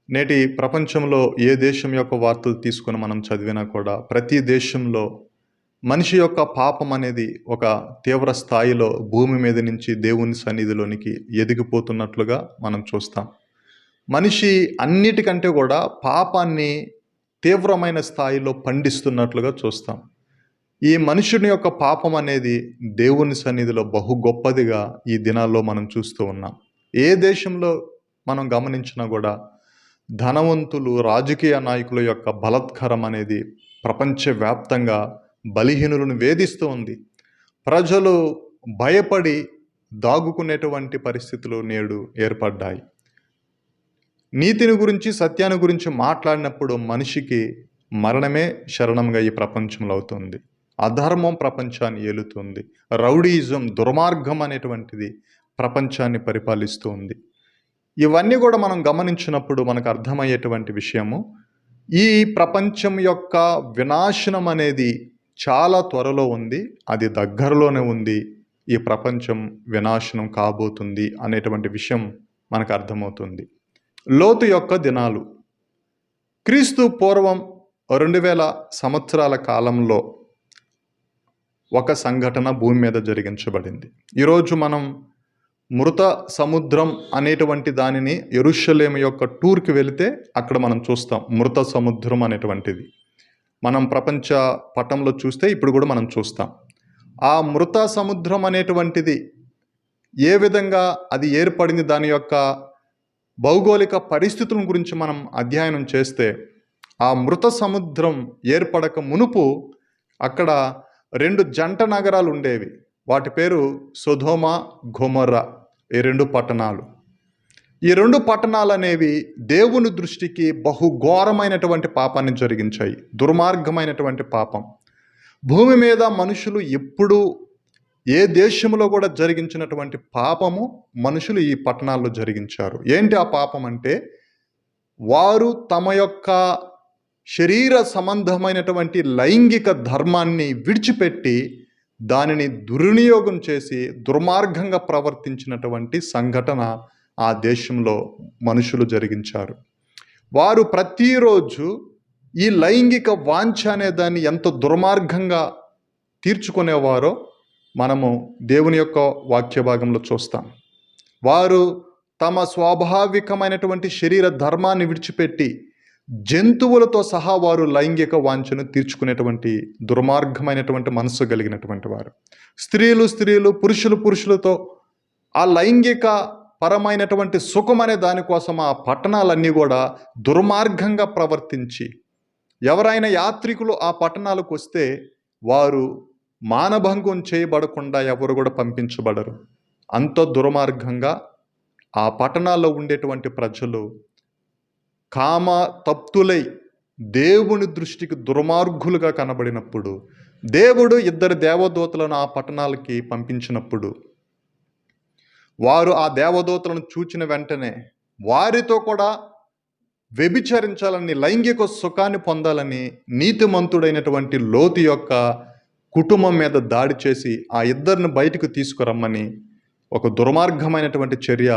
నేటి ప్రపంచంలో ఏ దేశం యొక్క వార్తలు తీసుకొని మనం చదివినా కూడా ప్రతి దేశంలో మనిషి యొక్క పాపం అనేది ఒక తీవ్ర స్థాయిలో భూమి మీద నుంచి దేవుని సన్నిధిలోనికి ఎదిగిపోతున్నట్లుగా మనం చూస్తాం. మనిషి అన్నిటికంటే కూడా పాపాన్ని తీవ్రమైన స్థాయిలో పండిస్తున్నట్లుగా చూస్తాం. ఈ మనుషుని యొక్క పాపం అనేది దేవుని సన్నిధిలో బహు గొప్పదిగా ఈ దినాల్లో మనం చూస్తూ ఉన్నాం. ఏ దేశంలో మనం గమనించినా కూడా ధనవంతులు, రాజకీయ నాయకుల యొక్క బలాత్కారం అనేది ప్రపంచవ్యాప్తంగా బలహీనులను వేధిస్తూ ఉంది. ప్రజలు భయపడి దాగుకునేటువంటి పరిస్థితులు నేడు ఏర్పడ్డాయి. నీతిని గురించి, సత్యాన్ని గురించి మాట్లాడినప్పుడు మనిషికి మరణమే శరణంగా ఈ ప్రపంచంలో అవుతుంది. అధర్మం ప్రపంచాన్ని ఏలుతుంది. రౌడీయిజం, దుర్మార్గం అనేటువంటిది ప్రపంచాన్ని పరిపాలిస్తూ ఉంది. ఇవన్నీ కూడా మనం గమనించినప్పుడు మనకు అర్థమయ్యేటువంటి విషయము, ఈ ప్రపంచం యొక్క వినాశనం అనేది చాలా త్వరలో ఉంది, అది దగ్గరలోనే ఉంది. ఈ ప్రపంచం వినాశనం కాబోతుంది అనేటువంటి విషయం మనకు అర్థమవుతుంది. లోతు యొక్క దినాలు క్రీస్తు పూర్వం 2000 సంవత్సరాల కాలంలో ఒక సంఘటన భూమి మీద జరిగించబడింది. ఈరోజు మనం మృత సముద్రం అనేటువంటి దానిని యెరూషలేము యొక్క టూర్కి వెళితే అక్కడ మనం చూస్తాం. మృత సముద్రం అనేటువంటిది మనం ప్రపంచ పటంలో చూస్తే ఇప్పుడు కూడా మనం చూస్తాం. ఆ మృత సముద్రం అనేటువంటిది ఏ విధంగా అది ఏర్పడింది, దాని యొక్క భౌగోళిక పరిస్థితుల గురించి మనం అధ్యయనం చేస్తే, ఆ మృత సముద్రం ఏర్పడక మునుపు అక్కడ 2 జంట నగరాలు ఉండేవి. వాటి పేరు సొదొమ, గొమొర్రా. ఈ 2 పట్టణాలు. ఈ 2 పట్టణాలు అనేవి దేవుని దృష్టికి బహుఘోరమైనటువంటి పాపాన్ని జరిగించాయి. దుర్మార్గమైనటువంటి పాపం. భూమి మీద మనుషులు ఎప్పుడూ ఏ దేశంలో కూడా జరిగించినటువంటి పాపము మనుషులు ఈ పట్టణాల్లో జరిగించారు. ఏంటి ఆ పాపం అంటే, వారు తమ యొక్క శరీర సంబంధమైనటువంటి లైంగిక ధర్మాన్ని విడిచిపెట్టి దానిని దుర్వినియోగం చేసి దుర్మార్గంగా ప్రవర్తించినటువంటి సంఘటన ఆ దేశంలో మనుషులు జరిగించారు. వారు ప్రతిరోజు ఈ లైంగిక వాంఛ అనే దాన్ని ఎంత దుర్మార్గంగా తీర్చుకునేవారో మనము దేవుని యొక్క వాక్య భాగంలో చూస్తాం. వారు తమ స్వాభావికమైనటువంటి శరీర ధర్మాన్ని విడిచిపెట్టి జంతువులతో సహా వారు లైంగిక వాంఛను తీర్చుకునేటువంటి దుర్మార్గమైనటువంటి మనస్సు కలిగినటువంటి వారు. స్త్రీలు పురుషులతో ఆ లైంగిక పరమైనటువంటి సుఖం అనే దానికోసం ఆ పట్టణాలన్నీ కూడా దుర్మార్గంగా ప్రవర్తించి, ఎవరైనా యాత్రికులు ఆ పట్టణాలకు వస్తే వారు మానభంగం చేయబడకుండా ఎవరు కూడా పంపించబడరు. అంత దుర్మార్గంగా ఆ పట్టణాల్లో ఉండేటువంటి ప్రజలు కామ తప్తులై దేవుని దృష్టికి దుర్మార్గులుగా కనబడినప్పుడు, దేవుడు 2 దేవదూతలను ఆ పట్టణాలకి పంపించినప్పుడు, వారు ఆ దేవదూతలను చూచిన వెంటనే వారితో కూడా వ్యభిచరించాలని, లైంగిక సుఖాన్ని పొందాలని నీతిమంతుడైనటువంటి లోతు యొక్క కుటుంబం మీద దాడి చేసి ఆ 2 బయటకు తీసుకురమ్మని ఒక దుర్మార్గమైనటువంటి చర్య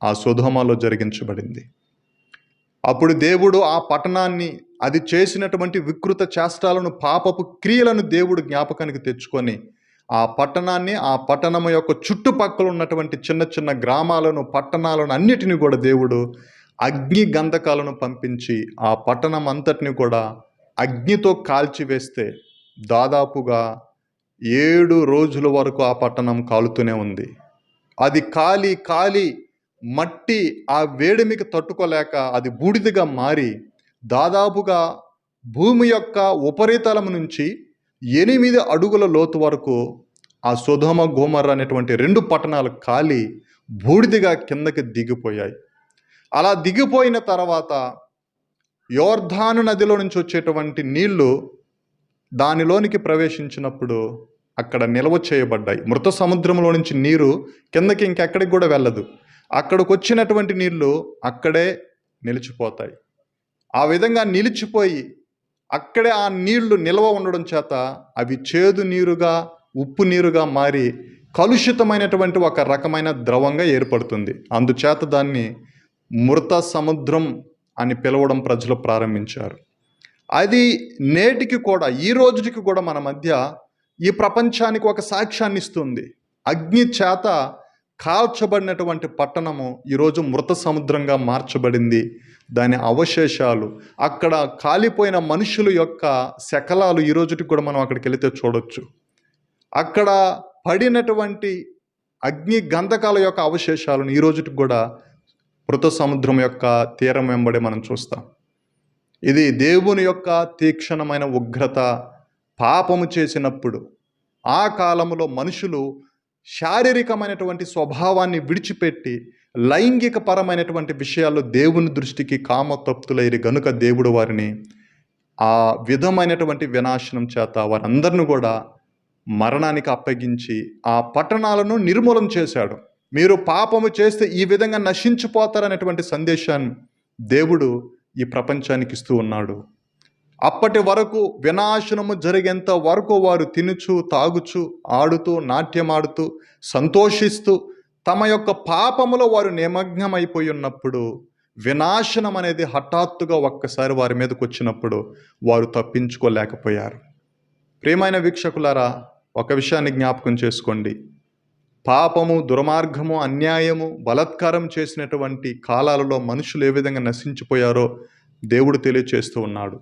ఆ సొదొమలో జరిగించబడింది. అప్పుడు దేవుడు ఆ పట్టణాన్ని, అది చేసినటువంటి వికృత చేష్టాలను, పాపపు క్రియలను దేవుడు జ్ఞాపకానికి తెచ్చుకొని ఆ పట్టణాన్ని, ఆ పట్టణం యొక్క చుట్టుపక్కల ఉన్నటువంటి చిన్న చిన్న గ్రామాలను, పట్టణాలను అన్నిటిని కూడా దేవుడు అగ్ని గంధకాలను పంపించి ఆ పట్టణం అంతటిని కూడా అగ్నితో కాల్చివేస్తే దాదాపుగా 7 రోజుల వరకు ఆ పట్టణం కాలుతూనే ఉంది. అది కాలి మట్టి ఆ వేడిమికి తట్టుకోలేక అది బూడిదగా మారి దాదాపుగా భూమి యొక్క ఉపరితలం నుంచి 8 అడుగుల లోతు వరకు ఆ సొదొమ, గొమొర్రా అనేటువంటి 2 పట్టణాలు కాలి బూడిదగా కిందకి దిగిపోయాయి. అలా దిగిపోయిన తర్వాత యోర్దాను నదిలో నుంచి వచ్చేటువంటి నీళ్లు దానిలోనికి ప్రవేశించినప్పుడు అక్కడ నిల్వ చేయబడ్డాయి. మృత సముద్రంలో నుంచి నీరు కిందకి ఇంకెక్కడికి కూడా వెళ్ళదు. అక్కడికి వచ్చినటువంటి నీళ్లు అక్కడే నిలిచిపోతాయి. ఆ విధంగా నిలిచిపోయి అక్కడే ఆ నీళ్లు నిల్వ ఉండడం చేత అవి చేదు నీరుగా, ఉప్పు నీరుగా మారి కలుషితమైనటువంటి ఒక రకమైన ద్రవంగా ఏర్పడుతుంది. అందుచేత దాన్ని మృత సముద్రం అని పిలవడం ప్రజలు ప్రారంభించారు. అది నేటికి కూడా, ఈ రోజుకి కూడా మన మధ్య ఈ ప్రపంచానికి ఒక సాక్ష్యాన్ని ఇస్తుంది. అగ్ని చేత కాల్చబడినటువంటి పట్టణము ఈరోజు మృత సముద్రంగా మార్చబడింది. దాని అవశేషాలు, అక్కడ కాలిపోయిన మనుషుల యొక్క శకలాలు ఈ రోజుకి కూడా మనం అక్కడికి వెళితే చూడొచ్చు. అక్కడ పడినటువంటి అగ్ని గంధకాల యొక్క అవశేషాలను ఈ రోజుకి కూడా మృత సముద్రం యొక్క తీరం వెంబడి మనం చూస్తాం. ఇది దేవుని యొక్క తీక్షణమైన ఉగ్రత. పాపము చేసినప్పుడు ఆ కాలంలో మనుషులు శారీరకమైనటువంటి స్వభావాన్ని విడిచిపెట్టి లైంగిక పరమైనటువంటి విషయాల్లో దేవుని దృష్టికి కామతప్తులైరి గనుక దేవుడు వారిని ఆ విధమైనటువంటి వినాశనం చేత వారందరిని కూడా మరణానికి అప్పగించి ఆ పట్టణాలను నిర్మూలం చేశాడు. మీరు పాపము చేస్తే ఈ విధంగా నశించిపోతారనేటువంటి సందేశాన్ని దేవుడు ఈ ప్రపంచానికి ఇస్తూ ఉన్నాడు. అప్పటి వరకు వినాశనము జరిగేంత వరకు వారు తినుచు, తాగుచు, ఆడుతూ, నాట్యమాడుతూ, సంతోషిస్తూ తమ యొక్క పాపములో వారు నిమగ్నమైపోయి ఉన్నప్పుడు వినాశనం అనేది హఠాత్తుగా ఒక్కసారి వారి మీదకి వచ్చినప్పుడు వారు తప్పించుకోలేకపోయారు. ప్రియమైన వీక్షకులారా, ఒక విషయాన్ని జ్ఞాపకం చేసుకోండి. పాపము, దుర్మార్గము, అన్యాయము, బలాత్కారం చేసినటువంటి కాలాలలో మనుషులు ఏ విధంగా నశించిపోయారో దేవుడు తెలియచేస్తూ ఉన్నాడు.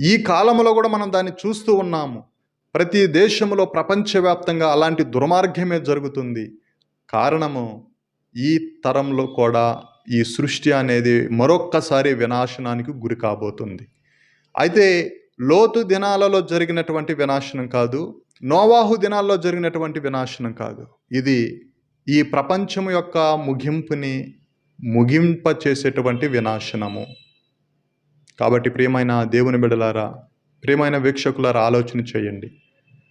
ఈ కాలంలో కూడా మనం దాన్ని చూస్తూ ఉన్నాము. ప్రతి దేశంలో ప్రపంచవ్యాప్తంగా అలాంటి దుర్మార్గమే జరుగుతుంది. కారణము, ఈ తరంలో కూడా ఈ సృష్టి అనేది మరొక్కసారి వినాశనానికి గురి కాబోతుంది. అయితే లోతు దినాలలో జరిగినటువంటి వినాశనం కాదు, నోవాహు దినాల్లో జరిగినటువంటి వినాశనం కాదు. ఇది ఈ ప్రపంచం యొక్క ముగింపుని ముగింప చేసేటువంటి వినాశనము. కాబట్టి ప్రియమైన దేవుని బిడ్డలారా, ప్రియమైన వీక్షకులారా, ఆలోచన చేయండి.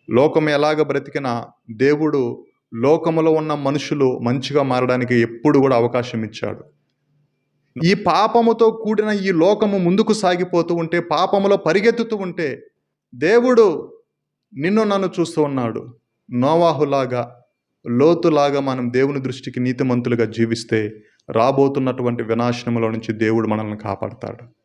లోకం ఎలాగ బ్రతికినా దేవుడు లోకములో ఉన్న మనుషులు మంచిగా మారడానికి ఎప్పుడు కూడా అవకాశం ఇచ్చాడు. ఈ పాపముతో కూడిన ఈ లోకము ముందుకు సాగిపోతూ ఉంటే, పాపములో పరిగెత్తుతూ ఉంటే దేవుడు నిన్ను నన్ను చూస్తూ ఉన్నాడు. నోవాహులాగా, లోతులాగా మనం దేవుని దృష్టికి నీతిమంతులుగా జీవిస్తే రాబోతున్నటువంటి వినాశనములో నుంచి దేవుడు మనల్ని కాపాడతాడు.